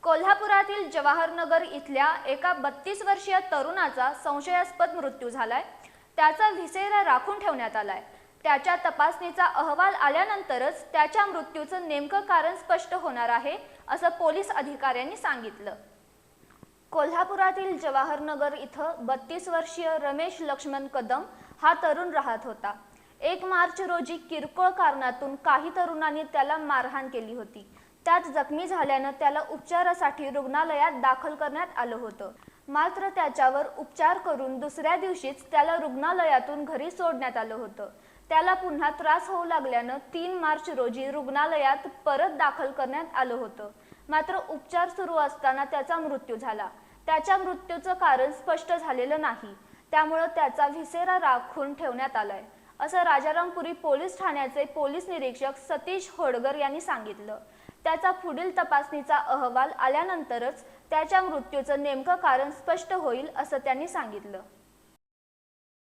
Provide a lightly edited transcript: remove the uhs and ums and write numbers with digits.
कोल्हापुरातील जवाहरनगर इथल्या एका 32 वर्षीय तरुणाचा संशयास्पद मृत्यू झालाय। त्याचा व्हिसेरा राखून ठेवण्यात आलाय। त्याच्या तपासणीचा अहवाल आल्यानंतरच त्याच्या मृत्यूचं नेमकं कारण स्पष्ट होणार आहे, असं पोलीस अधिकाऱ्यांनी सांगितलं। कोल्हापुरातील जवाहरनगर इथं 32 वर्षीय रमेश लक्ष्मण कदम हा तरुण राहत होता। 1 मार्च रोजी किरकोळ कारणातून काही तरुणांनी त्याला मारहाण केली होती। त्यात जखमी झाल्यानं त्याला उपचारासाठी रुग्णालयात दाखल करण्यात आलं होतं। मात्र त्याच्यावर उपचार करून दुसऱ्या दिवशीच त्याला रुग्णालयातून घरी सोडण्यात आलं होतं। त्याला पुन्हा त्रास होऊ लागल्यानं 3 मार्च रोजी रुग्णालयात परत दाखल करण्यात आलं होतं। मात्र उपचार सुरू असताना त्याचा मृत्यू झाला। त्याच्या मृत्यूचं कारण स्पष्ट झालेलं नाही, त्यामुळे त्याचा व्हिसेरा राखून ठेवण्यात आलाय, असं राजारामपुरी पोलीस ठाण्याचे पोलीस निरीक्षक सतीश होडगर यांनी सांगितलं। त्याचा पुढील तपासणीचा अहवाल आल्यानंतरच त्याच्या मृत्यूचं नेमकं कारण स्पष्ट होईल, असं त्यांनी सांगितलं।